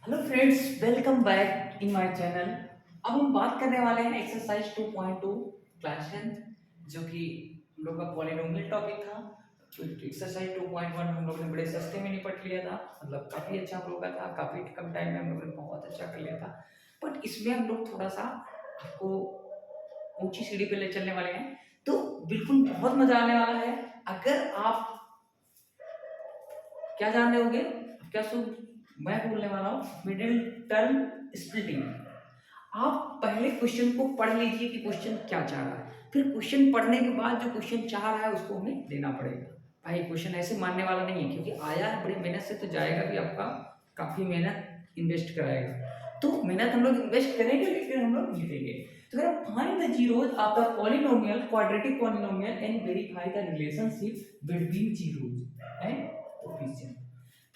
Hello friends, welcome back in my channel. अब हम बात करने वाले हैं एक्सरसाइज 2.2 क्लास 10 जो कि हम लोग का पॉलिनोमियल टॉपिक था। तो एक्सरसाइज 2.1 हम लोग ने बड़े सस्ते में निपट लिया था, मतलब काफ़ी अच्छा हम लोग का था, काफ़ी कम टाइम में हम लोग ने बहुत अच्छा कर लिया था। बट इसमें हम लोग थोड़ा सा आपको ऊंची सीढ़ी पे ले चलने वाले हैं, तो बिल्कुल बहुत मजा आने वाला है। अगर आप क्या जानने होगे, क्या सुन मैं बोलने वाला हूँ मिडिल टर्म स्प्लिटिंग। आप पहले क्वेश्चन को पढ़ लीजिए कि क्वेश्चन क्या चाह रहा है, फिर क्वेश्चन पढ़ने के बाद जो क्वेश्चन चाह रहा है उसको हमें देना पड़ेगा। भाई क्वेश्चन ऐसे मानने वाला नहीं है, क्योंकि आया है बड़ी मेहनत से तो जाएगा भी आपका, काफी मेहनत इन्वेस्ट कराएगा। तो मेहनत हम लोग इन्वेस्ट करेंगे लेकिन हम लोग जीतेंगे। तो अगर find the zeros of the polynomial quadratic polynomial and verify the relationship between zeros and coefficient.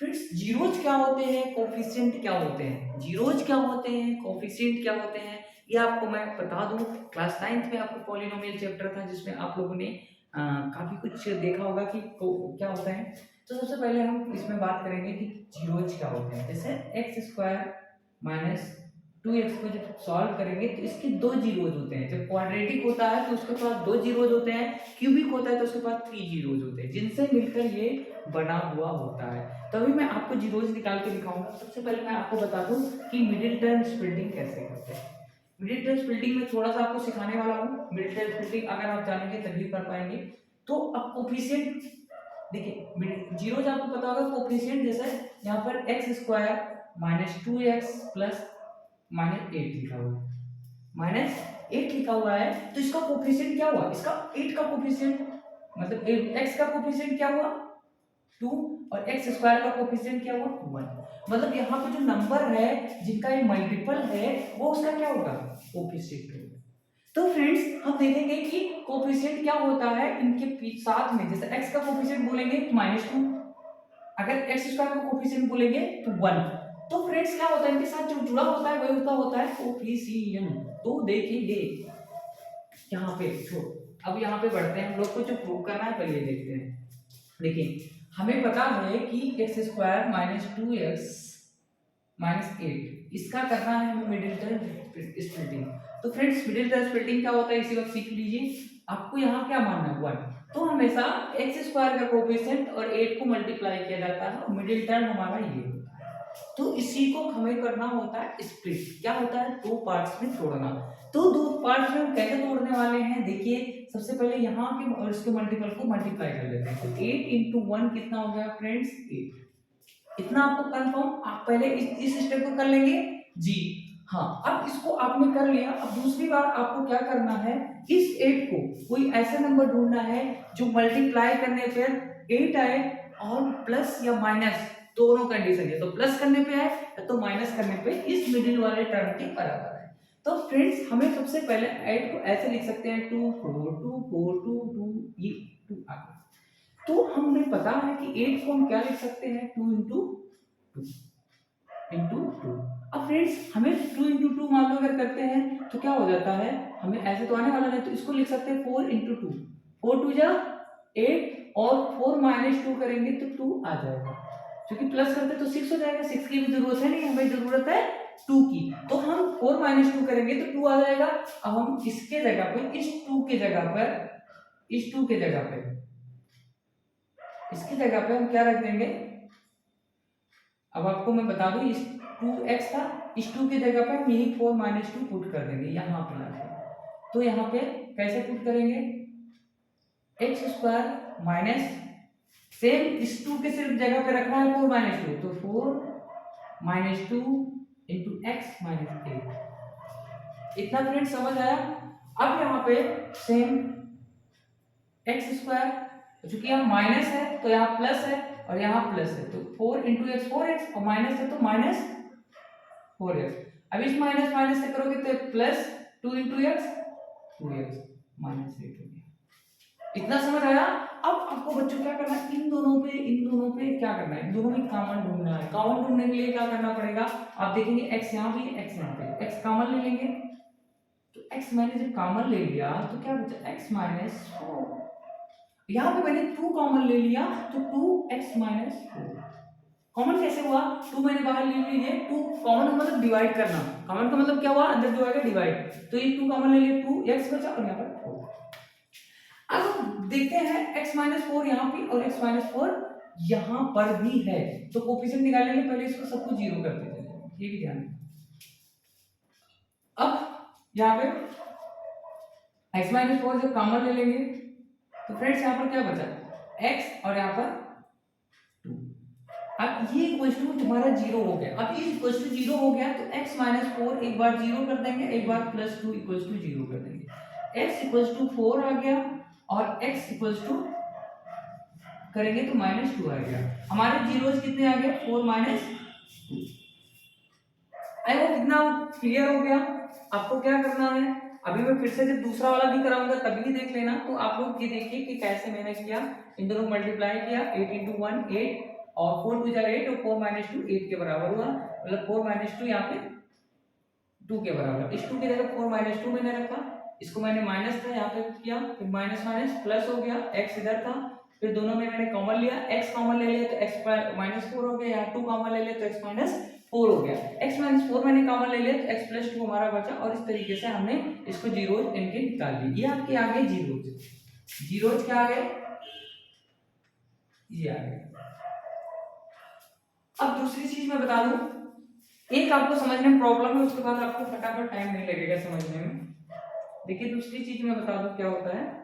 Friends, zeros क्या होते हैं, कोफिशिएंट क्या होते हैं, जीरोज क्या होते हैं, कोफिशिएंट क्या होते हैं, ये आपको मैं बता दूं। क्लास 9th में आपको पॉलिनोमियल चैप्टर था जिसमें आप लोगों ने काफी कुछ देखा होगा कि क्या होता है। तो सबसे पहले हम इसमें बात करेंगे कि जीरोज क्या होते हैं। जैसे एक्स स्क्वायर माइनस 2x को जब सॉल्व करेंगे तो इसके दो जीरोज होते हैं। जब क्वाड्रेटिक होता है तो उसके पास दो जीरोज होते हैं, क्यूबिक होता है तो उसके पास 3 जीरोज होते हैं, जिनसे मिलकर ये बना हुआ होता है। तो अभी मैं आपको जीरोज निकाल के दिखाऊंगा। सबसे पहले मैं आपको बता दूं कि मिडिल टर्म स्प्लिटिंग कैसे करते हैं। मिडिल टर्म स्प्लिटिंग में थोड़ा सा आपको सिखाने वाला हूँ। मिडिल टर्म स्प्लिटिंग अगर आप जानेंगे तभी कर पाएंगे। तो अब कोफिशिएंट देखिए, जीरोज आपको पता होगा कोफिशिएंट, जैसे यहाँ पर x square minus 2x plus minus 8 लिखा हुआ है, माइनस 8 लिखा हुआ है, तो इसका कोफिशिएंट क्या हुआ, इसका 8 का कोफिशिएंट मतलब x का कोफिशिएंट क्या हुआ 2, और एक्स स्क्वायर का कोफिशिएंट क्या हुआ 1। मतलब यहाँ पे जो नंबर है जिनका ये मल्टीपल है वो उसका क्या होगा, कोफिशिएंट होगा। तो फ्रेंड्स हम देखेंगे कि कोफिशिएंट क्या होता है इनके साथ में। जैसे x का कोफिशिएंट बोलेंगे तो -2, अगर एक्स स्क्वायर का कोफिशिएंट बोलेंगे तो 1। तो फ्रेंड्स क्या होता है, इनके साथ जो जुड़ा होता है वही उसका होता है कोफिशिएंट। तो देखेंगे यहाँ पे जो, अब यहाँ पे बढ़ते हैं हम लोग को जो प्रूव करना है पहले देखते हैं। देखिए हमें पता है कि x square minus 2x minus 8 इसका करना है हमें मिडिल टर्म स्प्लिटिंग। तो फ्रेंड्स मिडिल टर्म स्प्लिटिंग क्या होता है इसी वक्त सीख लीजिए। आपको यहाँ क्या मानना है 1, तो हमेशा एक्स स्क्वायर का कोफिशिएंट और 8 को मल्टीप्लाई किया जाता है और मिडिल टर्म हमारा ये होता है। तो इसी को हमें करना होता है स्प्लिट। क्या होता है, दो पार्ट्स में तोड़ना। तो दो पार्ट्स में हम कैसे तोड़ने वाले हैं, देखिए सबसे पहले यहाँ के और इसके मल्टीपल को मल्टीप्लाई कर लेते हैं। तो 8 इंटू 1 कितना हो गया फ्रेंड्स 8। इतना आपको कंफर्म, आप पहले इस स्टेप को कर लेंगे जी। हाँ, अब इसको आपने कर लिया। अब दूसरी बार आपको क्या करना है, इस 8 को कोई ऐसा नंबर ढूंढना है जो मल्टीप्लाई करने पर 8 आए और प्लस या माइनस दोनों कंडीशन है। तो प्लस करने पे है तो माइनस करने पे इस मिडिल वाले टर्म के बराबर है। तो फ्रेंड्स हमें सबसे पहले 8 को ऐसे लिख सकते हैं 2 4 2 4 2 2, ये 2 आ गया। तो हमें पता है कि 8 को हम क्या लिख सकते हैं 2 इंटू 2 इंटू 2। अब फ्रेंड्स हमें 2 इंटू 2 मान लो अगर करते हैं तो क्या हो जाता है, हमें ऐसे तो आने वाला नहीं, तो इसको लिख सकते हैं 4 इंटू 2, 4 2 जा 8 और 4 माइनस 2 करेंगे तो 2 आ जाएगा। क्योंकि प्लस करते तो 6 हो जाएगा, 6 की भी जरूरत है नहीं, हमें जरूरत है 2 की। तो हम 4 माइनस 2 करेंगे तो 2 आ जाएगा। अब हम इसके जगह पे इस 2 के जगह पर इस 2 के जगह पे इसकी जगह पे हम क्या रख देंगे, अब आपको मैं बता दूं इस 2x था, इस 2 की जगह पे हम यही 4 माइनस 2 पुट कर देंगे यहाँ पे लाके। तो यहाँ पे कैसे पुट करेंगे, एक्स स्क्वायर माइनस सेम इस 2 के सिर्फ जगह पे रखना है 4 माइनस 2, तो 4 माइनस 2 इंटू एक्स माइनस 8। इतना फ्रेंड समझ आया। अब यहाँ पे सेम एक्स स्क्वायर, चूंकि यहाँ माइनस है तो यहाँ प्लस है और यहाँ प्लस है, तो 4 इंटू एक्स 4x और माइनस है तो माइनस 4x। अब इस माइनस माइनस से करोगे तो plus 2 into x 2x minus 8 हो गया। इतना समझ आया। अब आपको बच्चों क्या करना है, इन दोनों पे क्या करना है, इन दोनों में कॉमन ढूंढना है। कॉमन ढूंढने के लिए क्या करना पड़ेगा, आप देखेंगे x यहाँ भी है, x यहाँ पे, x कॉमन ले लेंगे। तो x मैंने जब कॉमन ले लिया तो क्या बचा x माइनस 4। यहाँ पे मैंने 2 कॉमन ले लिया तो 2x माइनस 4। कॉमन कैसे हुआ, 2 मैंने बाहर ले लीजिए, 2 कॉमन मतलब डिवाइड करना, कॉमन का मतलब क्या हुआ, अंदर जो आएगा डिवाइड, तो ये 2 कॉमन ले लिए, 2x बचा और यहाँ पर 4। अब देखते हैं x माइनस 4 यहाँ पे और x माइनस 4 यहाँ पर भी है, तो कोफिशिएंट निकालेंगे, पहले इसको सब कुछ जीरो कर देते हैं, ये भी ध्यान रखना। अब यहाँ पे x माइनस 4 जब कॉमन ले लेंगे तो फ्रेंड्स यहाँ पर क्या बचा, x और यहाँ पर 2। अब ये इक्वल टू तुम्हारा 0 हो गया, अब ये इक्वल टू 0 हो गया तो x माइनस 4 एक बार 0 कर देंगे, एक बार प्लस 2 इक्वल टू 0 कर देंगे, x इक्वल टू 4 आ गया और x इक्वल टू करेंगे तो माइनस 2 आ गया। हमारे जीरोस कितने आ गए, 4 माइनस 2। आई होप इतना क्लियर हो गया। आपको क्या करना है, अभी मैं फिर से जब दूसरा वाला भी कराऊंगा तभी भी देख लेना, तो आप लोग ये देखिए कि कैसे मैंने किया, इन दोनों को मल्टीप्लाई किया, 8 इंटू 1 8 और 4 2 8 और 4 माइनस 2 8 के बराबर हुआ, मतलब 4 माइनस 2 यहाँ पे 2 के बराबर, इस 2 की जगह 4 माइनस 2 मैंने रखा, इसको मैंने माइनस था यहाँ पे किया, फिर माइनस माइनस प्लस हो गया, x इधर था, फिर दोनों में मैंने कॉमन लिया, x कॉमन ले लिया तो x माइनस 4 हो गया, यहाँ 2 कॉमन ले लिया तो x माइनस 4 हो गया, x माइनस 4 मैंने कॉमन ले लिया तो x प्लस 2 हमारा बचा, और इस तरीके से हमने इसको जीरोज इनके निकाल लिए। ये आपके आ गए जीरोज, जीरोज क्या आ गए, ये आ गए। अब दूसरी चीज मैं बता दूं, एक आपको समझने में प्रॉब्लम है, उसके बाद आपको फटाफट टाइम नहीं लगेगा समझने में। देखिए दूसरी चीज मैं बता दूं क्या होता है,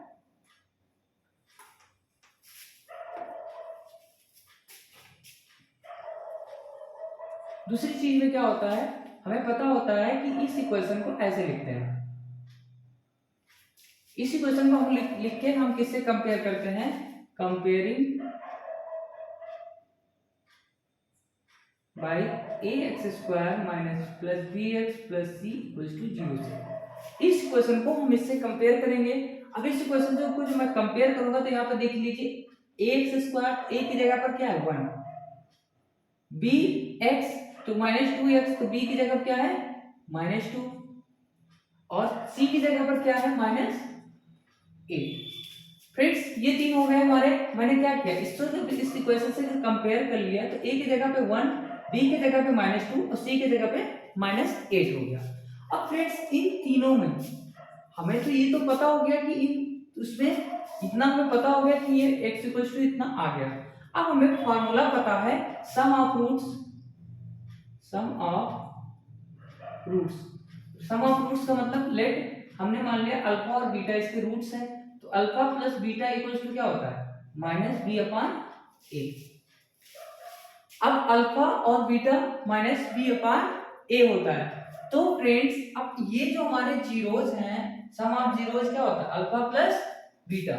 दूसरी चीज में क्या होता है, हमें पता होता है कि इस इक्वेशन को ऐसे लिखते हैं, इस इक्वेशन को हम लिख के हम किससे कंपेयर करते हैं, comparing by ax² minus plus bx plus c equals to 0 से। इस इक्वेशन को हम इससे कंपेयर करेंगे। अब इस इक्वेशन को जो मैं कंपेयर करूंगा तो यहाँ पर देख लीजिए, ax² a की जगह पर क्या है 1, bx तो माइनस 2x, तो b की जगह क्या है माइनस 2, और c की जगह पर क्या है माइनस 8। फ्रेंड्स ये तीन हो गए हमारे, मैंने क्या किया, इस इक्वेशन से कंपेयर कर लिया, तो a की जगह पे 1, b की जगह पे माइनस 2 और c की जगह पे माइनस 8 हो गया। अब फ्रेंड्स इन तीनों में हमें तो ये तो पता हो गया कि इन उसमें इतना हमें पता हो गया कि ये x इक्वल टू इतना आ गया। अब हमें फार्मूला पता है sum of roots, sum of roots, sum of roots का मतलब लेट हमने मान लिया अल्फा और बीटा इसके रूट्स हैं, तो alpha plus beta equals to क्या होता है माइनस बी अपॉन ए। अब अल्फा और बीटा माइनस बी अपॉन ए होता है, तो फ्रेंड्स अब ये जो हमारे जीरोस हैं, सम ऑफ जीरोस क्या होता है अल्फा प्लस बीटा,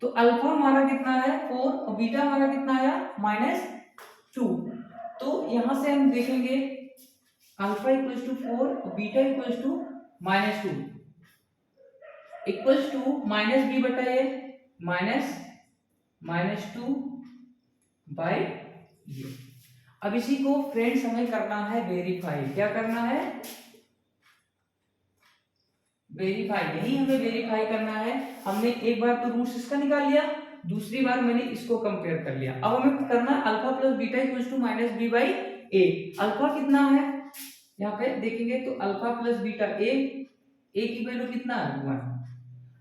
तो अल्फा हमारा कितना है 4 और बीटा हमारा कितना आया माइनस 2, तो यहां से हम देखेंगे अल्फा इक्वल्स टू 4 और beta equals to minus 2 equals to minus B बटा ए माइनस माइनस 2 बाय ये। अब इसी को फ्रेंड्स हमें करना है वेरीफाई, क्या करना है वेरीफाई, यही हमें वेरीफाई करना है। हमने एक बार तो रूट्स इसका निकाल लिया, दूसरी बार मैंने इसको कंपेयर कर लिया। अब हमें करना है alpha plus beta equals to minus B by A. Alpha कितना है यहाँ पे देखेंगे तो अल्फा प्लस बीटा ए की वैल्यू कितना है 1।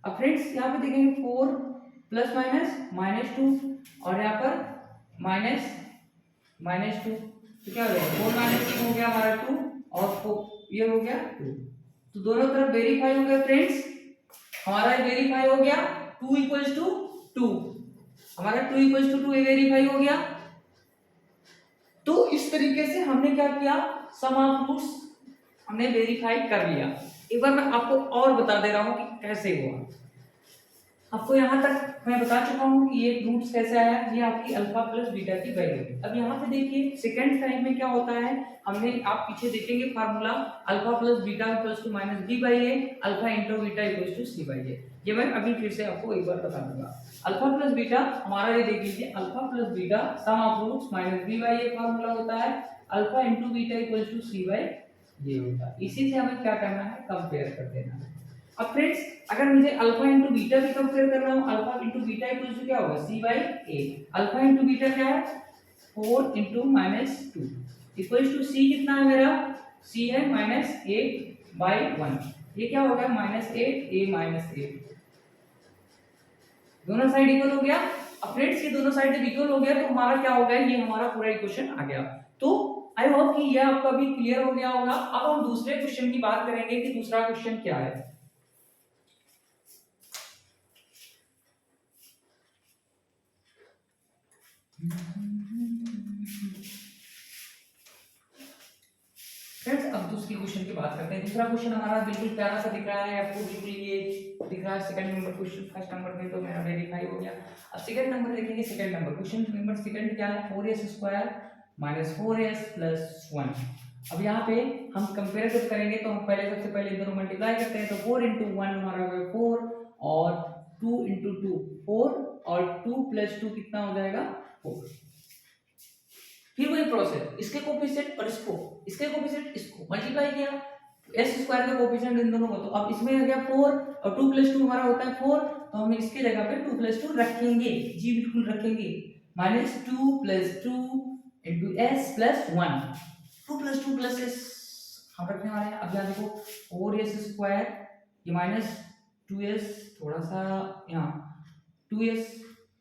अब फ्रेंड्स यहाँ पे देखेंगे 4 प्लस माइनस माइनस 2 और यहाँ पर माइनस माइनस 2, तो क्या हो गया 4 माइनस 2 हो गया हमारा 2 और 4 ये हो गया 2, तो दोनों तरफ वेरीफाई हो गया फ्रेंड्स, हमारा वेरीफाई हो गया 2 इक्वल्स टू 2, हमारा 2 इक्वल्स टू 2 वेरीफाई हो गया। तो इस तरीके से हमने क्या किया सम ऑफ रूट्स हमने वेरीफाई कर लिया। एक बार मैं आपको और बता दे रहा हूं कि कैसे हुआ। आपको यहाँ तक मैं बता चुका हूँ कि ये रूट्स कैसे आया, ये आपकी अल्फा प्लस बीटा की वैल्यू। अब यहाँ पे देखिए सेकंड टाइम में क्या होता है, हमने आप पीछे देखेंगे formula alpha plus beta equals to minus B by A, alpha into beta equals to C by a. ये मैं अभी फिर से आपको एक बार बता दूंगा। अल्फा प्लस बीटा हमारा ये देख लीजिए alpha plus beta sum of roots minus B by A formula होता है, alpha into beta equals to C by ये होता है। इसी से हमें क्या करना है कंपेयर कर देना है। अब फ्रेंड्स अगर मुझे अल्फा इंटू बीटा भी कंपेयर करना हो, alpha into beta equal to क्या होगा c by A. Alpha into beta क्या है 4 इंटू -2 इक्वल टू सी कितना है मेरा, सी है -8/1। ये क्या हो गया, -8 a -8, दोनों साइड इक्वल हो गया। अब फ्रेंड्स ये दोनों साइड जब इक्वल हो गया तो हमारा क्या हो गया, ये हमारा पूरा इक्वेशन आ गया। तो आई होप कि ये आपका भी क्लियर हो गया होगा। अब हम दूसरे क्वेश्चन की बात करेंगे कि दूसरा क्वेश्चन क्या है। फ्रेंड्स अब दूसरी क्वेश्चन की बात करते हैं। दूसरा क्वेश्चन हमारा बिल्कुल प्यारा सा दिख रहा है आपको, बिल्कुल ये दिख रहा है second number question. First number पे तो मेरा वेरीफाई हो गया। अब सेकंड नंबर देखेंगे। Second number question number second क्या है, 4s² -4s + 1। अब यहाँ पे हम कंपेयर जब करेंगे तो हम पहले सबसे पहले दोनों मल्टीप्लाई करते हैं। तो 4 × 1 हमारा हो गया 4 और 2 × 2 4 और 2 + 2 कितना हो जाएगा 4। फिर वही प्रोसेस, इसके कोफिशिएंट और इसके कोफिशिएंट इसको मल्टीप्लाई किया, s² का कोफिशिएंट इन दोनों को। तो अब इसमें आ गया 4 और 2 + 2 हमारा होता है 4, तो हम इसकी जगह पे 2 + 2 रखेंगे, जी बिल्कुल रखेंगे। -2 + 2 × s + 1, 2 + 2 + s हम रखने वाले हैं। अब यहाँ देखो 4s² ये -2s, थोड़ा सा यहाँ 2s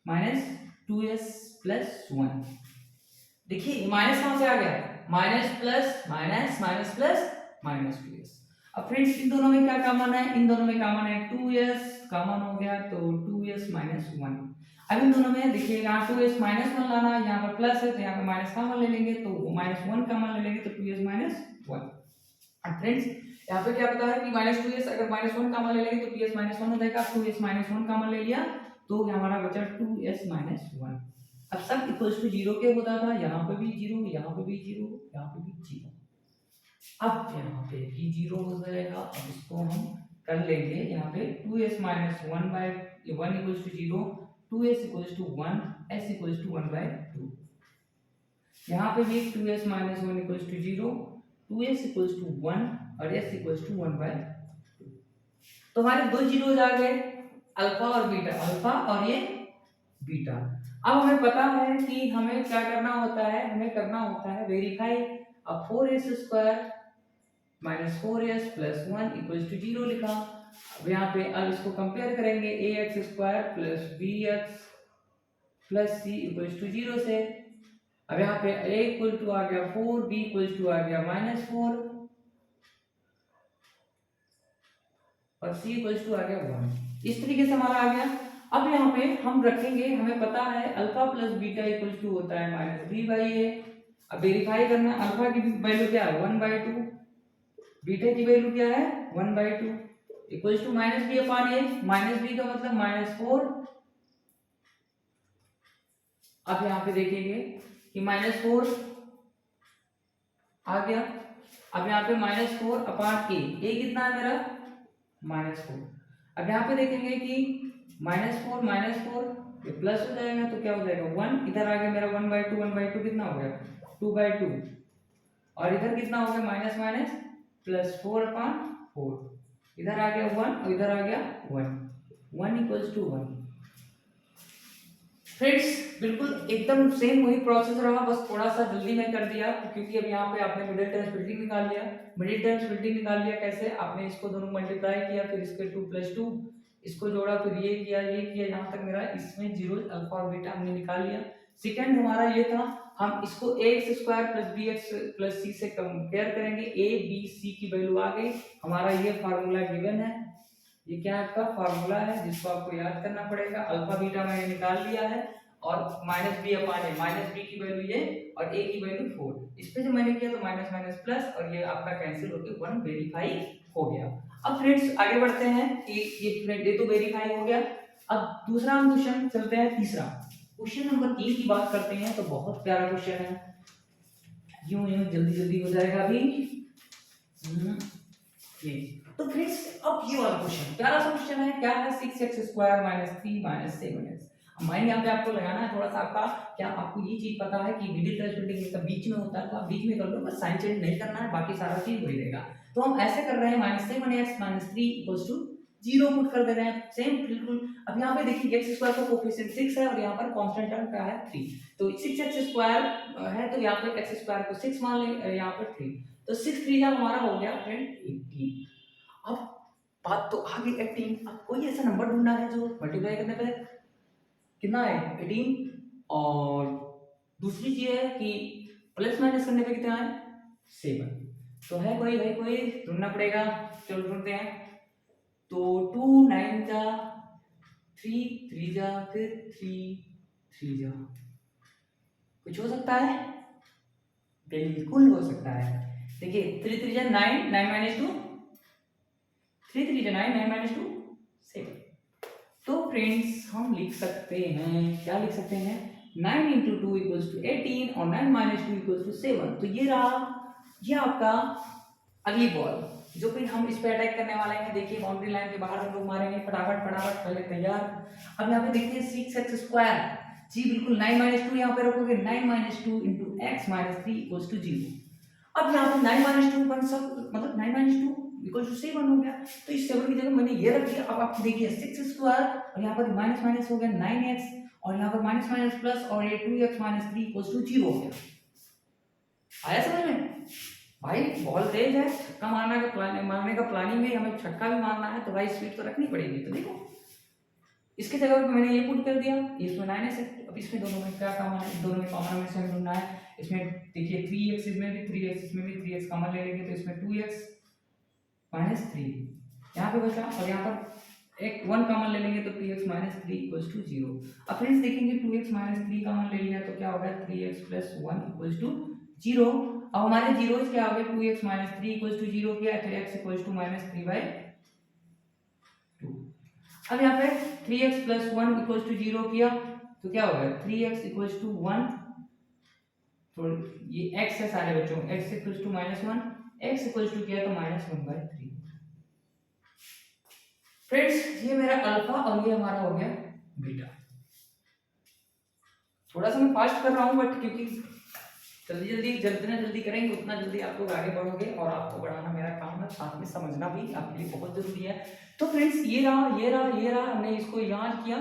-2s + 1। देखिए माइनस कहां से आ गया, minus plus minus minus plus -2s। अब फ्रेंड्स इन दोनों में क्या कॉमन है, इन दोनों में कॉमन है 2s कॉमन हो गया, तो 2s - 1। अब इन दोनों में देखिए यहाँ 2s - 1 लाना है, यहाँ पर प्लस है तो यहाँ पे माइनस कॉमन ले लेंगे, तो -1 कॉमन ले लेंगे तो 2s - 1। अब फ्रेंड्स यहाँ पे क्या बता है कि -2s अगर -1 कॉमन ले लेंगे तो 2s - 1 हो जाएगा। 2s - 1 कॉमन ले लिया तो हमारा बचा 2s - 1। अब सब इक्वल्स टू 0 के होता था, यहाँ पे भी 0, यहाँ पे भी 0, यहाँ पे भी 0। अब यहाँ पे भी 0 हो जाएगा। अब इसको हम कर लेंगे यहाँ पे 2s - 1/1 equals to 0, 2s equals to 1, s equals to 1/2। यहाँ पे भी 2s - 1 equals to 0, 2s equals to 1 और s इक्वल्स टू 1/2। तो हमारे दो जीरोज आ गए, अल्फा और बीटा, अल्फा और ये बीटा। अब हमें पता है कि हमें क्या करना होता है, हमें करना होता है वेरीफाई। अब 4s² -4s + 1 = 0 लिखा। अब यहाँ पे अब इसको कंपेयर करेंगे ax² + bx + c = 0 से। अब यहाँ पे a = आ गया 4, b = आ गया -4 और c = आ गया 1। इस तरीके से हमारा आ गया। अब यहाँ पे हम रखेंगे, हमें पता है अल्फा + बीटा = होता है -b/a। अब वेरीफाई करना, अल्फा की वैल्यू क्या है 1/2, बीटा की वैल्यू क्या है 1/2 इक्वल्स टू -b/a। -b का मतलब -4। अब यहाँ पे देखेंगे कि -4 आ गया। अब यहाँ पे -4/a कितना है मेरा -4। अब यहाँ पे देखेंगे कि -4 ये प्लस हो जाएगा तो क्या हो जाएगा 1, इधर आ गया मेरा 1/2, 1/2 कितना हो गया 2/2 और इधर कितना हो गया माइनस माइनस +4/4, इधर आ गया 1 और इधर आ गया 1 = 1। फ्रेंड्स बिल्कुल एकदम सेम वही प्रोसेस रहा, बस थोड़ा सा जल्दी में कर दिया क्योंकि अब यहाँ पे आपने मिडिल टर्म स्प्लिटिंग निकाल लिया। मिडिल टर्म स्प्लिटिंग निकाल लिया कैसे, आपने इसको दोनों मल्टीप्लाई किया, फिर इसके 2 + 2 इसको जोड़ा, फिर ये किया यहाँ तक मेरा इसमें जीरो अल्फा और बीटा हमने निकाल लिया। सेकंड हमारा ये था, हम इसको ax² + bx + c से कंपेयर करेंगे। a b c की वैल्यू आ गई, हमारा ये फार्मूला गिवन है, ये क्या आपका फार्मूला है जिसको आपको याद करना पड़ेगा। अल्फा बीटा मैंने निकाल लिया है और -b/a, -b की वैल्यू ये और a की वैल्यू 4, इस पे जो मैंने किया तो माइनस माइनस प्लस और ये आपका कैंसिल होकर 1 वेरीफाई हो गया। अब फ्रेंड्स आगे बढ़ते हैं कि ये तो वेरीफाई हो गया। अब दूसरा हम क्वेश्चन चलते हैं, तीसरा क्वेश्चन नंबर 3 की बात करते हैं। तो बहुत प्यारा क्वेश्चन है, यूं यूं जल्दी जल्दी हो जाएगा अभी। ये तो फ्रेंड्स अब ये वाला क्वेश्चन प्यारा सा क्वेश्चन है, क्या है 6x² - 3 - 7x। माइंड यहाँ पे आपको लगाना है थोड़ा सा आपका, क्या आपको ये चीज पता है कि मिडिल टर्म स्प्लिटिंग इसका बीच में होता है, तो आप बीच में कर लो, बस साइन चेंज नहीं करना है, बाकी सारा चीज वही रहेगा। तो हम ऐसे कर रहे हैं -7x - 3 = जीरो पुट कर दे रहे हैं, सेम बिल्कुल। अब यहाँ पे देखिए एक्स स्क्वायर का कोफिशिएंट 6 है और यहाँ पर कांस्टेंट टर्म क्या है 3, तो 6x स्क्वायर है तो यहाँ पे x स्क्वायर को 6 मान ले, यहाँ पर 3, तो 6 3 हमारा हो गया फ्रेंड 18। अब बात तो आ गई 18। अब कोई ऐसा नंबर ढूंढना है जो मल्टीप्लाई करने पे कितना है 18, और दूसरी चीज है कि प्लस माइनस करने पे कितना है 7। तो है कोई भाई, कोई ढूंढना पड़ेगा, चलो ढूंढते हैं। तो 2 9 जा 3 3 जा फिर 3 3 जा, कुछ हो सकता है? बिल्कुल हो सकता है। देखिए 3 3 जा 9, 9 माइनस 2, 3 3 जा 9, 9 माइनस 2 7। तो फ्रेंड्स हम लिख सकते हैं, क्या लिख सकते हैं, 9 इंटू 2 इक्वल्स टू 18 और 9 माइनस 2 इक्वल्स टू 7। तो ये रहा, ये आपका अगली बॉल जो फिर हम इस पे अटैक करने वाले हैं। देखिए बाउंड्री लाइन के बाहर हम लोग मारेंगे फटाफट फटाफट, पहले तैयार। अब यहाँ पे देखिए 6x स्क्वायर, जी बिल्कुल 9 माइनस 2 यहाँ पे रखोगे, 9 minus 2 into x minus 3 equals to 0। अब यहाँ पे 9 माइनस 2 बन सब, मतलब 9 माइनस 2 इक्वल टू 7 हो गया, तो इस 7 की जगह मैंने ये रख दिया। अब आप देखिए 6 स्क्वायर और यहाँ पर माइनस माइनस हो गया 9x, और यहाँ पर माइनस माइनस प्लस, और ये 2x माइनस 3 इक्वल्स टू 0 हो गया। आया समझ में भाई? बॉल तेज है, छक्का मारने का प्लानिंग में हमें छक्का भी मारना है, तो भाई स्पीड तो रखनी पड़ेगी। तो देखो इसके जगह पे मैंने ये पुट कर दिया, इसमें 9x है। अब इसमें दोनों में क्या कॉमन है, दोनों में कॉमन में से हमें ढूंढना है। इसमें देखिए 3x, इसमें भी 3x, इसमें भी 3x कॉमन ले लेंगे, तो इसमें 2x माइनस 3 यहाँ पे बचा, और यहाँ पर एक 1 कॉमन ले लेंगे तो 2x माइनस 3 इक्वल्स टू 0। अब फ्रेंड्स देखेंगे 2x माइनस 3 कॉमन ले लिया तो क्या होगा 3x प्लस 1 इक्वल्स टू 0। अब हमारे जीरोस क्या हो गए, 2x माइनस 3 इक्वल्स टू 0 किया, फिर x इक्वल्स टू माइनस 3/2। अब यहाँ पे 3x प्लस 1 इक्वल्स टू 0 किया तो क्या होगा 3x इक्वल्स टू 1, तो ये x है सारे बच्चों, x equals to minus 1, x equals to किया तो माइनस 1/3। फ्रेंड्स ये मेरा अल्फा और ये हमारा हो गया बीटा। थोड़ा सा मैं फास्ट कर रहा हूँ बट क्योंकि जितना जल्दी करेंगे उतना जल्दी आप लोग आगे बढ़ोगे, और आपको बढ़ाना मेरा काम है, साथ में समझना भी आपके लिए बहुत जरूरी है। तो फ्रेंड्स ये रहा ये रहा ये रहा, हमने इसको याद किया,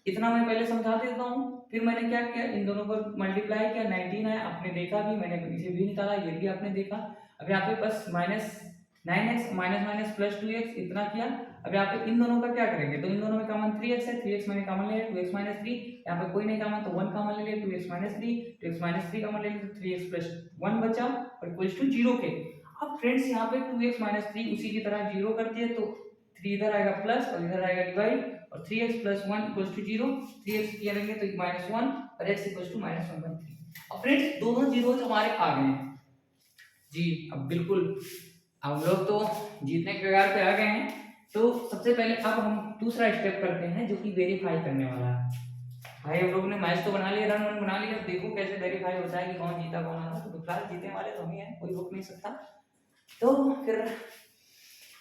इतना मैं पहले समझा देता हूँ। फिर मैंने क्या किया, इन दोनों पर मल्टीप्लाई किया, 19 है, आपने देखा भी, मैंने इसे भी निकाला, ये भी आपने देखा। अब यहाँ पे बस minus 9x minus minus plus 2x इतना किया। अब यहाँ पे इन दोनों का क्या करेंगे, तो इन दोनों में कॉमन 3x है, 3x मैंने कॉमन ले लिया, 2x माइनस 3, यहाँ पे कोई नहीं कॉमन तो 1 कॉमन ले लिया, 2x minus 3, 2x minus 3 common ले लिया तो 3x प्लस 1 बचा और इक्वल्स टू 0 के। अब फ्रेंड्स यहाँ पे 2x माइनस 3 उसी की तरह 0 कर दिए, तो 3 इधर आएगा प्लस और इधर आएगा डिवाइड, और 3x plus 1 equals to 0, 3x किया लेंगे तो माइनस 1 और x इक्वल्स टू माइनस 1/3। अब फ्रेंड्स दोनों जीरोस हमारे आ गए हैं जी। अब बिल्कुल हम लोग तो जीतने के कगार पे आ गए हैं। तो सबसे पहले अब हम दूसरा स्टेप करते हैं जो कि वेरीफाई करने वाला है। भाई हम लोग ने मैच तो बना लिया, रन वन बना लिया, देखो कैसे वेरीफाई होता है कि कौन जीता कौन हारा। तो फिलहाल जीतने वाले तो हम ही हैं, कोई रोक नहीं सकता। तो फिर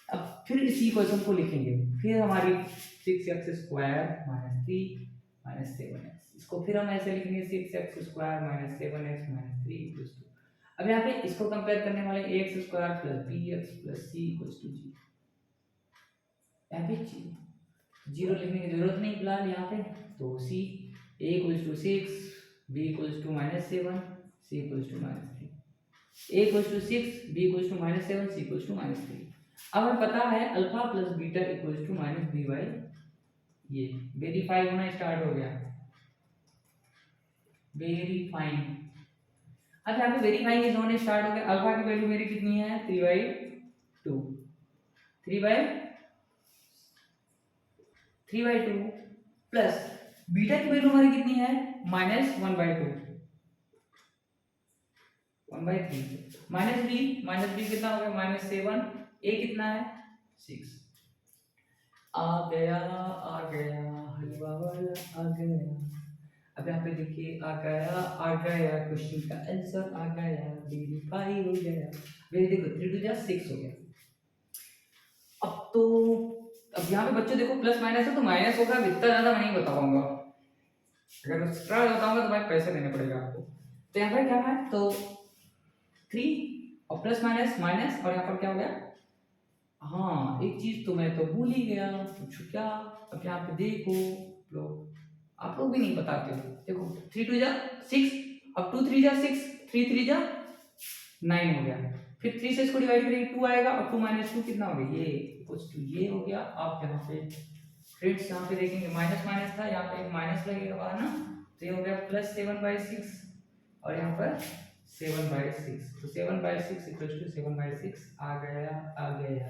अब फिर इसी क्वेश्चन को लिखेंगे, फिर हमारी 6x square minus 3 minus 7x, इसको फिर हम ऐसे लिखेंगे 6x square minus 7x minus 3 equals to, अब यहाँ पे इसको कंपेयर करने वाले ax square plus bx plus c equals to 0। यहाँ पे 0 लिखने की जरूरत नहीं फिलहाल यहाँ पे, तो c a equals to 6, b equals to minus 7, c equals to minus 3, a equals to 6, b equals to minus 7, c equals to minus 3। अब हमें पता है alpha plus beta equals to minus b by, ये verify होना start हो गया, verifying. अब यहाँ पे वेरीफाइंग इज होने स्टार्ट हो गया। अल्फा की वैल्यू मेरी कितनी है 3/2, 3/2 प्लस बीटा की वैल्यू हमारी कितनी है माइनस 1/2, 1/3 माइनस बी कितना हो गया माइनस 7, ए कितना है 6। आ गया हलवा वाला आ गया। अब यहाँ पे देखिए आ गया क्वेश्चन का आंसर आ गया, वेरीफाई हो गया। वेरी देखो 3 2 जा 6 हो गया। अब यहाँ पे बच्चों देखो प्लस माइनस है तो माइनस होगा, इतना ज्यादा मैं नहीं बता पाऊंगा, अगर एक्स्ट्रा बताऊंगा तो भाई पैसे देने पड़ेगा आपको। तो यहाँ पर क्या है, तो 3 और प्लस माइनस माइनस, और यहाँ पर क्या हो गया हाँ, एक चीज तो मैं तो भूल ही गया, पूछो क्या। अब यहाँ पे देखो लोग, आप लोग भी नहीं बताते हो। देखो 3 2 जा 6, अब 2 3 जा 6, 3 3 जा 9 हो गया। फिर 3 से इसको डिवाइड करेंगे 2 आएगा, और 2 माइनस 2 कितना हो गया, ये इक्वल्स टू ये हो गया। आप यहाँ पे फ्रेंड्स यहाँ पे देखेंगे माइनस माइनस था, यहाँ पे एक माइनस लगेगा बाहर ना, तो ये हो गया +7/6, और यहाँ पर 7/6, तो 7/6 इक्वल्स टू 7/6 आ गया, आ गया।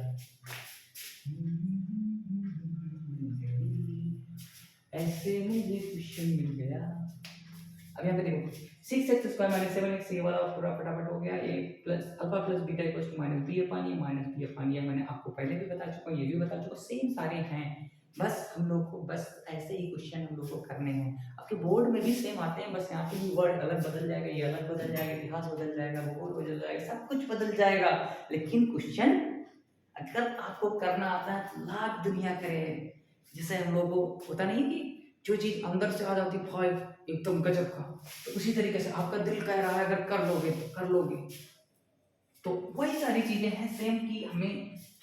ऐसे मुझे क्वेश्चन मिल गया। अब यहाँ पे देखो 6x² - 7x, ये वाला पूरा फटाफट हो गया। a plus alpha plus beta equals to -b upon a minus b upon a। मैंने आपको पहले भी बता चुका हूँ, ये भी बता चुका, सेम सारे हैं। बस हम लोग को बस ऐसे ही क्वेश्चन हम लोग को करने हैं। आपके बोर्ड में भी सेम आते हैं, बस यहाँ पे भी वर्ड अलग बदल जाएगा, ये अलग बदल जाएगा, इतिहास बदल जाएगा, भूगोल बदल जाएगा, सब कुछ बदल जाएगा। लेकिन क्वेश्चन अगर आपको करना आता है तो लाख दुनिया करे। जैसे हम लोग को होता नहीं कि जो चीज अंदर से आ जाती है भाई एकदम गजब का, तो उसी तरीके से आपका दिल कह रहा है अगर कर लोगे तो कर लोगे। तो वही सारी चीजें हैं सेम कि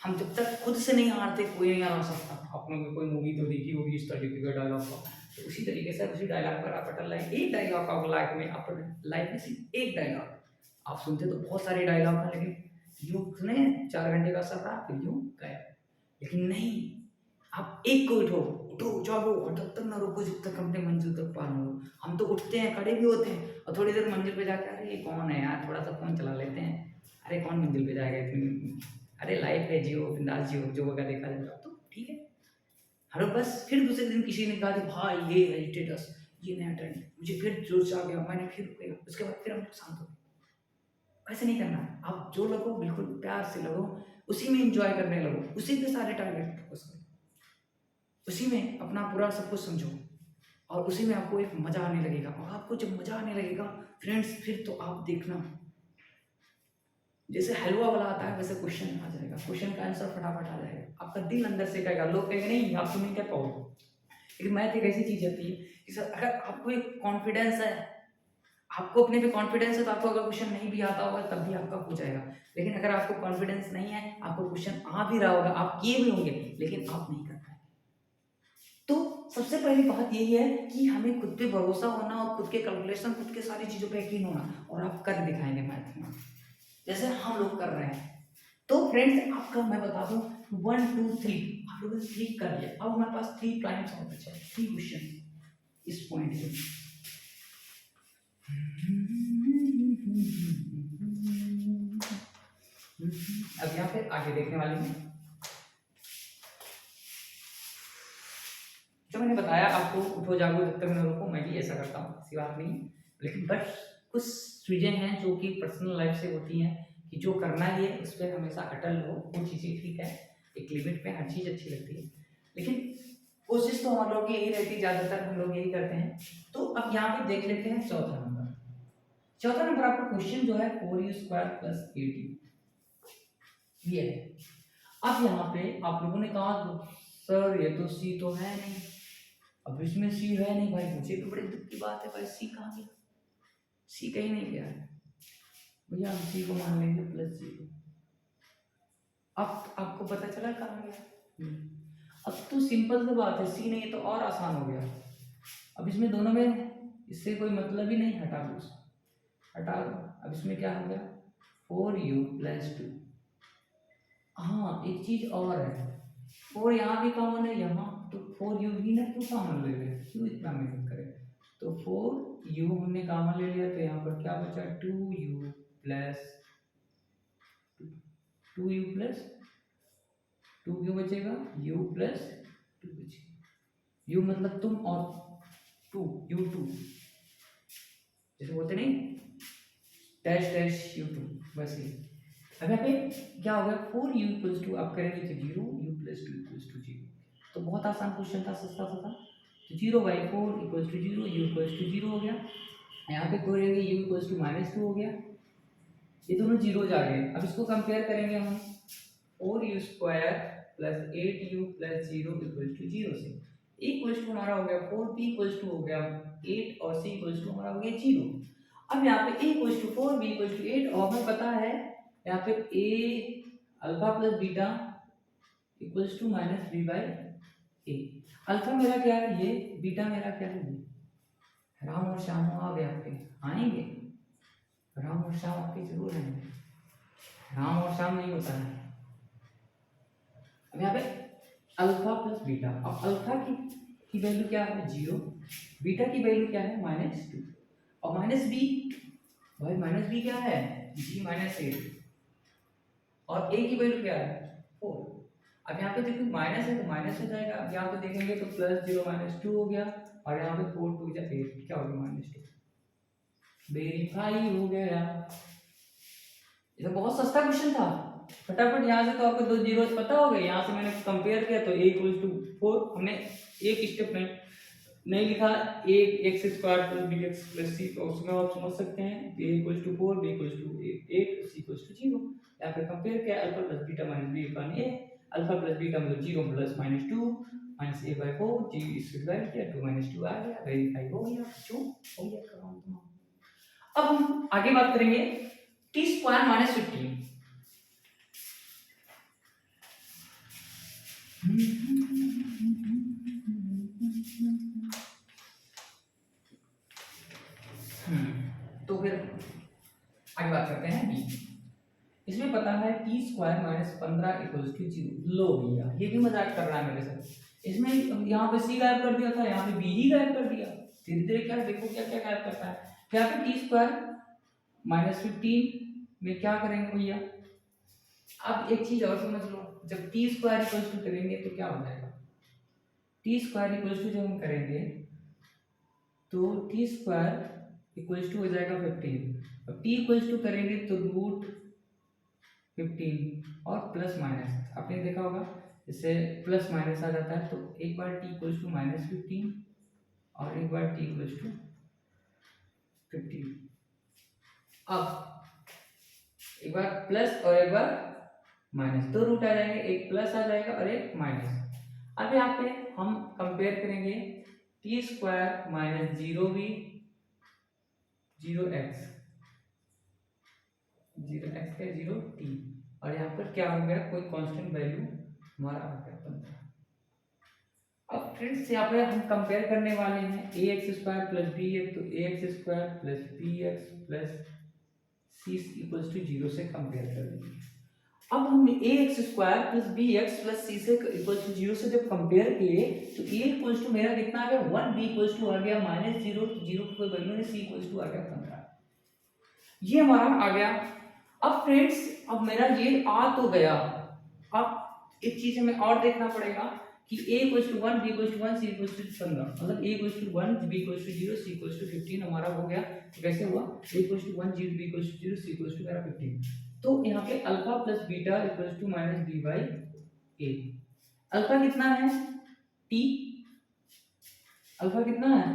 हम जब तक खुद से नहीं हारते कोई नहीं हरा सकता। आपने कोई मूवी तो देखी होगी इस तरीके का डायलॉग का, तो उसी तरीके से उसी डायलॉग पर आप अटल रहे। एक डायलॉग आपको लाइफ में, आप लाइफ में सिर्फ एक डायलॉग। आप सुनते तो बहुत सारे डायलॉग हैं, लेकिन यूं सुने 4 घंटे का सफर फिर यूं गए, लेकिन नहीं, आप एक को उठो, उठो जागो और तब तक ना रुको जब तक अपने मंजिल तक पार ना हो। हम तो उठते हैं, खड़े भी होते हैं, और थोड़ी देर मंजिल पे जाके अरे ये कौन है यार, थोड़ा सा फोन चला लेते हैं, अरे कौन मंजिल पे जाएगा इतनी, अरे लाइफ है जियो बिंदास जियो, जो होगा देखा जाएगा, तो ठीक है। हर बस फिर दूसरे दिन किसी ने कहा कि भाई ये है स्टेटस, ये नया ट्रेंड, मुझे फिर जोश आ गया, मैंने फिर किया, उसके बाद फिर हम शांत हो गए। ऐसे नहीं करना। आप जो लगो बिल्कुल प्यार से लगो, उसी में इंजॉय करने लगो, उसी पे सारे टारगेट फोकस करो, उसी में अपना पूरा सब कुछ समझो, और उसी में आपको एक मजा आने लगेगा। और आपको जब मजा आने लगेगा फ्रेंड्स, फिर तो आप देखना जैसे हलवा वाला आता है वैसे क्वेश्चन आ जाएगा, क्वेश्चन का आंसर फटाफट आ जाएगा। आपका दिल अंदर से कहेगा, लोग कहेंगे नहीं आप तो नहीं कर पाओगे। लेकिन मैथ एक ऐसी चीज होती है कि सर अगर आपको एक कॉन्फिडेंस है, आपको अपने पे कॉन्फिडेंस है, तो आपको अगर क्वेश्चन नहीं भी आता होगा तब भी आपका हो जाएगा। लेकिन अगर आपको कॉन्फिडेंस नहीं है, आपको क्वेश्चन आ भी रहा होगा, आप किए भी होंगे, लेकिन आप नहीं कर पाए। तो सबसे पहली बात यही है कि हमें खुद पे भरोसा होना, और खुद के कैलकुलेशन, खुद के सारी चीजों पे यकीन होना, और आप कर दिखाएंगे मैथ में जैसे हम लोग कर रहे हैं। तो फ्रेंड्स आपका मैं बता दूं 1 2 3 आप लोगों ने 3 कर लिया। अब हमारे पास 3 प्राइम्स और बचे, 3 क्वेश्चन इस पॉइंट पे। अब यहाँ पे आगे देखने वाले हैं, जो मैंने बताया आपको, उठो जागो जब तक मैं रुको, मैं भी ऐसा करता हूँ, ऐसी बात नहीं। लेकिन बट कुछ चीजें हैं जो कि पर्सनल लाइफ से होती हैं, कि जो करना ही है उस पर हमेशा अटल रहो। वो चीज़ें ठीक है, एक लिमिट में हर चीज़ अच्छी लगती है, लेकिन कोशिश तो हम लोग की यही रहती है, ज़्यादातर हम लोग यही करते हैं। तो अब यहाँ पे देख लेते हैं चौथा नंबर। चौथा नंबर आपका क्वेश्चन जो है 4u² + 8u ये है। अब यहाँ पे आप लोगों ने कहा सर ये तो सी तो है नहीं, अब इसमें सी है नहीं भाई, मुझे तो बड़ी दुख की बात है भाई, सी कहाँ गया, सी कहीं नहीं गया है भैया, हम सी को मान लेंगे +0। अब आपको पता चला कहाँ गया। अब तो सिंपल सी बात है, सी नहीं है तो और आसान हो गया। अब इसमें दोनों में इससे कोई मतलब ही नहीं, हटा दो उसको, हटा दो। अब इसमें क्या हो गया 4u + 2। हाँ एक चीज और है, 4 यहाँ भी कॉमन है, यहाँ तो 4u भी ना क्यों कॉमन ले ले, क्यों इतना मेहनत करे। तो 4u हमने कॉमन ले लिया, तो यहाँ पर क्या बचा 2u + 2 क्यों बचेगा, u + 2 बचेगा। u मतलब तुम, और 2 u2 जैसे बोलते नहीं -u2 बस ये। अब यहाँ पे क्या हो गया 4u = 2 आप करेंगे तो 0, u + 2 = 0। तो बहुत आसान क्वेश्चन था, सस्ता सा था। तो 0/4 = 0, u = 0 हो गया। यहाँ पे करेंगे u = -2 हो गया, ये दोनों जीरोज आ गए। अब इसको कंपेयर करेंगे हम 4u² + 8u + 0 = 0 से। इक्वल्स टू हमारा हो गया 4, b इक्वल्स टू हो गया 8, और c इक्वल्स टू हमारा हो गया 0। अब यहाँ पे a equals to 4, b equals to 8, और हमें पता है यहाँ पे a alpha plus beta equals to minus B by A. Alpha मेरा क्या है ये, बीटा मेरा क्या है ये। राम और श्याम आ गए आपके, आएंगे राम और श्याम आपके जरूर आएंगे, राम और श्याम नहीं होता है। अब यहाँ पे अल्फा प्लस बीटा, अब अल्फा की वैल्यू क्या है 0, बीटा की वैल्यू क्या है -2 और माइनस बी, भाई माइनस बी क्या है g -8 और a की वैल्यू क्या है 4। अब यहाँ पे देखो माइनस है तो माइनस हो जाएगा, अब यहाँ पे देखेंगे तो +0 -2 हो गया और यहाँ पे 4 2 जा 8 क्या हो गया -2, वेरीफाई हो गया। ये तो बहुत सस्ता क्वेश्चन था, फटाफट यहाँ से तो आपको 2 जीरो पता हो गए। यहाँ से मैंने कंपेयर किया तो a = 4, हमने एक स्टेप में नहीं लिखा a x² + bx + c, तो उसमें आप समझ सकते हैं a = 4 b = 8 c = 0। यहाँ पे कंपेयर किया alpha plus beta minus b upon a, alpha plus beta मतलब 0 + -2 माइनस a/4 g इससे डिवाइड किया 2 - 2 आ गया, वेरीफाई हो गया, जो हो गया काम। अब हम आगे बात करेंगे t² - 15। तो फिर आगे बात करते हैं b। इसमें पता है t² - 15 = 0। लो भैया ये भी मजाक कर रहा है मेरे साथ। इसमें यहाँ पे c गायब कर दिया था, यहाँ पे b ही गायब कर दिया। धीरे धीरे क्या देखो क्या क्या गायब करता है। यहाँ पे t² - 15 में क्या करेंगे भैया, अब एक चीज और समझ लो, जब t² = करेंगे तो क्या हो जाएगा, t² = जब हम करेंगे तो t² = हो जाएगा 15। अब t = करेंगे तो √15 और प्लस माइनस आपने देखा होगा, इससे प्लस माइनस आ जाता है, तो एक बार t = -15 और एक बार t = 15। अब एक बार प्लस और एक बार माइनस, दो रूट आ जाएंगे, एक प्लस आ जाएगा और एक माइनस। अब यहाँ पे हम कंपेयर करेंगे t² - 0b 0x 0x का 0t और यहाँ पर क्या हो गया, कोई कांस्टेंट वैल्यू हमारा आ गया 15। अब फ्रेंड्स यहाँ पे हम कंपेयर करने वाले हैं ax² + bx, तो ax² + bx + c = 0 से कंपेयर कर लेंगे। अब हमने ax² + bx + c से = 0 से जब कंपेयर किए तो a = मेरा कितना आ गया 1, b = आ गया -0, 0 की कोई वैल्यू नहीं, c = आ गया 15। ये हमारा आ गया। अब फ्रेंड्स अब मेरा ये आ तो गया, अब एक चीज हमें और देखना पड़ेगा कि a = 1, b = 1, c = 15, मतलब a = 1, b = 0, c = 15 हमारा हो गया। तो कैसे हुआ, a = 1, b = 0, c = मेरा 15। तो यहाँ पे alpha plus beta = -b/a। Alpha कितना है t, अल्फा कितना है,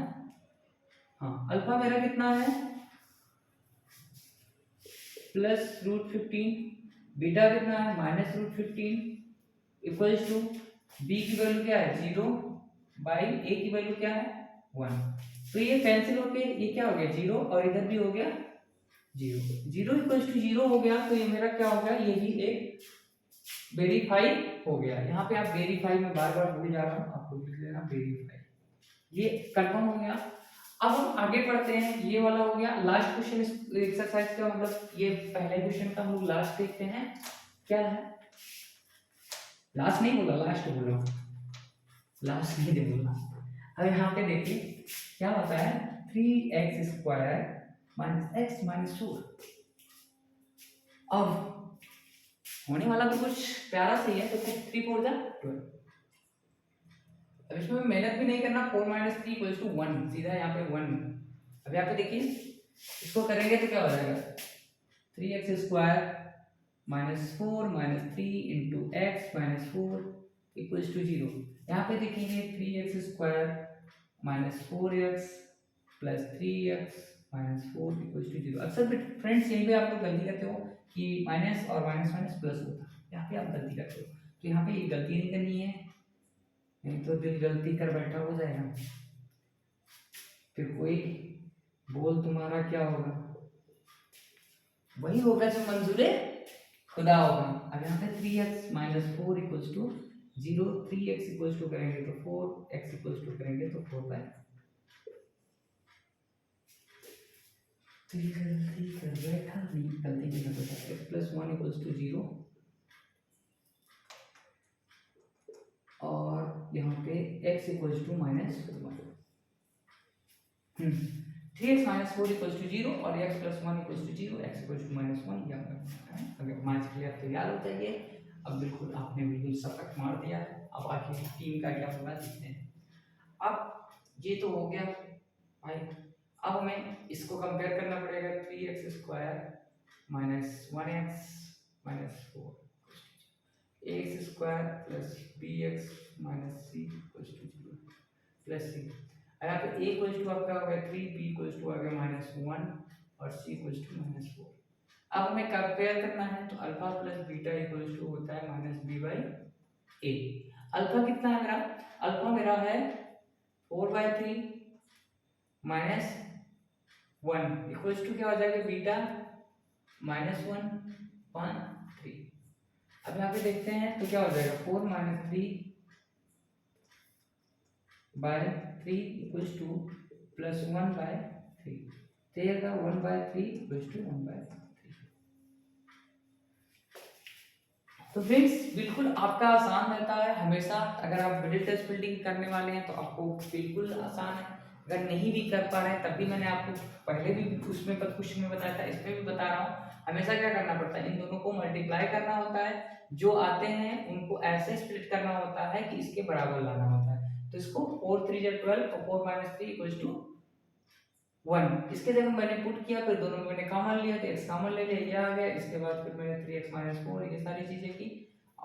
हाँ अल्फा मेरा कितना है +√15, बीटा कितना है -√15 इक्वल्स टू b की वैल्यू क्या है 0 बाई a की वैल्यू क्या है 1। तो ये कैंसिल होके ये क्या हो गया 0 और इधर भी हो गया 0, 0 = 0 हो गया। तो ये मेरा क्या हो गया, ये भी एक वेरीफाई हो गया। यहाँ पे आप वेरीफाई में बार बार भूल जा रहा हूँ, आपको लिख लेना वेरीफाई, ये कंफर्म हो गया। अब हम आगे पढ़ते हैं, ये वाला हो गया लास्ट क्वेश्चन इस एक्सरसाइज का, मतलब ये पहले क्वेश्चन का हम लोग लास्ट देखते हैं क्या है। लास्ट नहीं बोला, लास्ट बोला, लास्ट नहीं दे बोला। अब यहाँ पे देखिए क्या होता है 3x² - x - 4। अब होने वाला तो कुछ प्यारा सही है, तो 3 4 जा 12। अब इसमें मेहनत भी नहीं करना, 4 - 3 = 1, सीधा यहाँ पे 1। अब यहाँ पे देखिए इसको करेंगे तो क्या हो जाएगा 3x² - 4 - 3 × x - 4 = 0। यहाँ पे देखेंगे 3x² - 4x + 3x - 4 = 0। अक्सर फ्रेंड्स यहीं पे आप लोग गलती करते हो कि माइनस और माइनस माइनस प्लस होता है, यहाँ पे आप गलती करते हो। तो यहाँ पे ये गलती नहीं करनी है, नहीं तो दिल गलती कर बैठा हो जाएगा, फिर कोई बोल तुम्हारा क्या होगा, वही होगा जो मंजूरे खुदा होगा। अब यहाँ पे 3x - 4 = 0 3x इक्वल्स टू करेंगे तो 4x इक्वल्स टू करेंगे तो 4 बाय, तो ये गलती कर बैठा नहीं, गलती नहीं कर बैठा। x प्लस 1 इक्वल्स टू 0 और यहाँ पे x equals to minus 1, 3x minus 4 equals to 0 और x plus 1 equals to 0, x equals to minus 1, यहाँ पे अगर मैच क्लियर तैयार हो जाइए। अब बिल्कुल आपने बिल्कुल सबक मार दिया है। अब आखिर टीम का क्या होगा देखते हैं। अब ये तो हो गया भाई, अब हमें इसको कंपेयर करना पड़ेगा 3x square minus 1x minus 4 ax square plus bx minus c equals to 0 plus c। यहाँ पे a इक्वल्स टू आपका हो गया 3, b इक्वल्स टू आ गया माइनस 1 और c इक्वल्स टू माइनस 4। अब हमें कंपेयर करना है तो alpha plus beta equals to होता है minus b by a। Alpha कितना है मेरा? अल्फा मेरा है 4/3 माइनस 1 इक्वल्स टू क्या हो जाएगा बीटा माइनस 1/3। अब यहाँ पे देखते हैं तो क्या हो जाएगा 4 माइनस 3/3 इक्वल्स टू प्लस 1/3, तो ये का 1/3 इक्वल्स टू 1/3। तो फ्रेंड्स बिल्कुल आपका आसान रहता है हमेशा। अगर आप मिडिल टेस्ट बिल्डिंग करने वाले हैं तो आपको बिल्कुल आसान है। अगर नहीं भी कर पा रहे हैं तब भी मैंने आपको पहले भी उसमें क्वेश्चन में बताया था, इसमें भी बता रहा हूँ, हमेशा क्या करना पड़ता है, इन दोनों को मल्टीप्लाई करना होता है। जो आते हैं उनको ऐसे स्प्लिट करना होता है कि इसके बराबर लाना होता है। तो इसको 4 3 12 और 4 माइनस 3 इक्वल्स टू 1, इसके जगह मैंने पुट किया, फिर दोनों में मैंने कॉमन लिया तो x कॉमन ले लिया, ये आ गया। इसके बाद फिर मैंने 3x माइनस 4 ये सारी चीजें की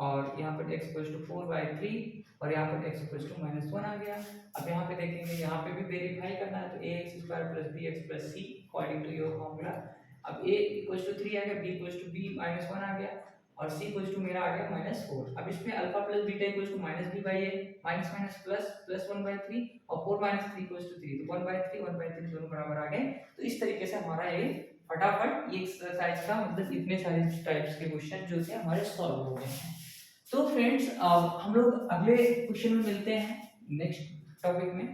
और यहाँ पर x इक्वल्स टू 4/3 और यहाँ पर x इक्वल्स टू माइनस 1 आ गया। अब यहाँ पे देखेंगे, यहाँ पे भी वेरीफाई करना है तो ax square plus bx plus c according to your formula. अब a इक्वल्स टू 3 आ गया, b equals to b minus 1 आ गया और c इक्वल्स टू मेरा आ गया माइनस 4। अब इसमें alpha plus beta equals to minus b by a minus minus plus plus 1/3 और 4 माइनस 3 इक्वल्स टू 3, तो 1/3 दोनों बराबर आ गए। तो इस तरीके से हमारा ये फटाफट ये एक्सरसाइज का मतलब इतने सारे टाइप्स के क्वेश्चन जो थे हमारे सॉल्व हो गए हैं। तो फ्रेंड्स हम लोग अगले क्वेश्चन में मिलते हैं नेक्स्ट टॉपिक में।